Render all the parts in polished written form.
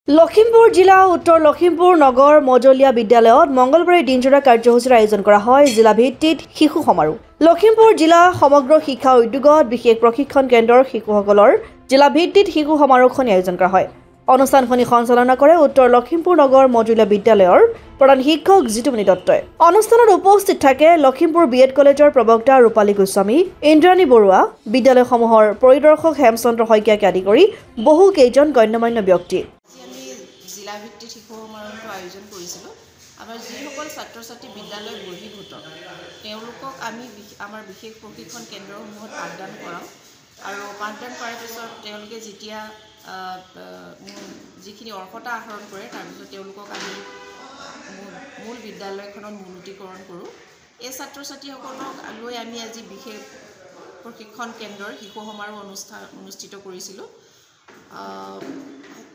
লখিমপুৰ জিলা উত্তৰ লখিমপুৰ নগৰ মজলীয়া বিদ্যালয়ত মঙ্গলবাৰে দিনজোৰা কাৰ্যসূচীৰ আয়োজন কৰা হয় জিলা ভিত্তিত শিশু সমাৰোহ। লখিমপুৰ জিলা সমগ্ৰ শিক্ষা উদ্যোগত বিশেষ প্ৰশিক্ষণ কেন্দ্ৰৰ শিশুসকলৰ জিলা ভিত্তিত শিশু সমাৰোহখন আয়োজন কৰা হয়। অনুষ্ঠানখনি সঞ্চালনা কৰে উত্তৰ লখিমপুৰ নগৰ মজলীয়া বিদ্যালয়ৰ প্ৰধান শিক্ষক জিতুমণি দত্তই। অনুষ্ঠানত উপস্থিত থাকে লখিমপুৰ বিএড কলেজৰ প্ৰবক্তা ৰূপালী গোস্বামী, ইন্দ্ৰাণী বৰুৱা, বিদ্যালয়সমূহৰ পৰিদৰ্শক হেমচন্দ্ৰ শইকীয়াকে আদি কৰি বহু কেইজন গণ্যমান্য ব্যক্তি। জিলা ভিত্তিক শিশু সমাৰোহটো আয়োজন কৰিছিলোঁ। আমাৰ যিসকল ছাত্ৰ ছাত্ৰী বিদ্যালয় বহিৰ্ভূত তেওঁলোকক আমি আমাৰ বিশেষ প্ৰশিক্ষণ কেন্দ্ৰসমূহত পাঠদান কৰাওঁ আৰু পাঠদান কৰাৰ পিছত তেওঁলোকে যেতিয়া যিখিনি অৰ্হতা আহৰণ কৰে তাৰপিছত তেওঁলোকক আমি মূল বিদ্যালয়খনত মুকলিকৰণ কৰোঁ। এই ছাত্ৰ ছাত্ৰীসকলক লৈ আমি আজি বিশেষ প্ৰশিক্ষণ কেন্দ্ৰৰ শিশু সমাৰোহ অনুষ্ঠিত কৰিছিলোঁ।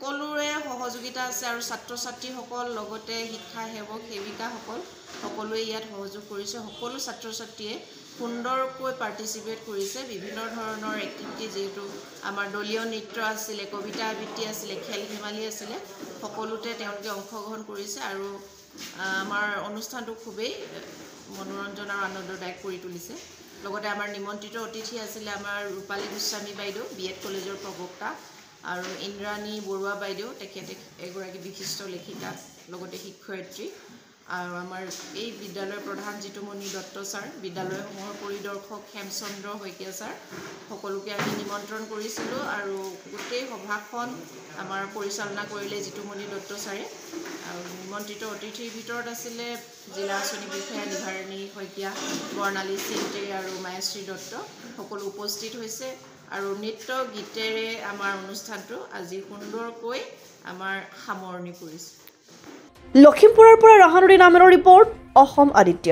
সকলোৰে সহযোগিতা আছে আৰু ছাত্ৰ ছাত্ৰীসকল লগতে শিক্ষা সেৱক সেৱিকাসকল সকলোৱে ইয়াত সহযোগ কৰিছে। সকলো ছাত্ৰ ছাত্ৰীয়ে সুন্দৰকৈ পাৰ্টিচিপেট কৰিছে। বিভিন্ন ধৰণৰ এক্টিভিটি, যিহেতু আমাৰ দলীয় নৃত্য আছিলে, কবিতা আবৃত্তি আছিলে, খেল ধেমালি আছিলে, সকলোতে তেওঁলোকে অংশগ্ৰহণ কৰিছে আৰু আমাৰ অনুষ্ঠানটো খুবেই মনোৰঞ্জন আৰু আনন্দদায়ক কৰি তুলিছে। লগতে আমাৰ নিমন্ত্ৰিত অতিথি আছিলে আমাৰ ৰূপালী গোস্বামী বাইদেউ, বিএড কলেজৰ প্ৰবক্তা, আৰু ইন্দ্ৰাণী বৰুৱা বাইদেউ, তেখেতে এগৰাকী বিশিষ্ট লেখিকা লগতে শিক্ষয়িত্ৰী, আৰু আমাৰ এই বিদ্যালয়ৰ প্ৰধান জিতুমণি দত্ত ছাৰ, বিদ্যালয়সমূহৰ পৰিদৰ্শক হেমচন্দ্ৰ শইকীয়া ছাৰ, সকলোকে আমি নিমন্ত্ৰণ কৰিছিলোঁ আৰু গোটেই সভাখন আমাৰ পৰিচালনা কৰিলে জিতুমণি দত্ত ছাৰে। আৰু নিমন্ত্ৰিত অতিথিৰ ভিতৰত আছিলে জিলা আঁচনি বিষয়া নিভাৰণী শইকীয়া, বৰ্ণালী চিন্তে আৰু মায়াশ্ৰী দত্ত, সকলো উপস্থিত হৈছে আৰু নৃত্য গীতেৰে আমাৰ অনুষ্ঠানটো আজি সুন্দৰকৈ আমাৰ সামৰণি পৰিছে। লখিমপুৰৰ পৰা ৰাহানুদ্দিন আহমেদৰ ৰিপৰ্ট, অসম আদিত্য।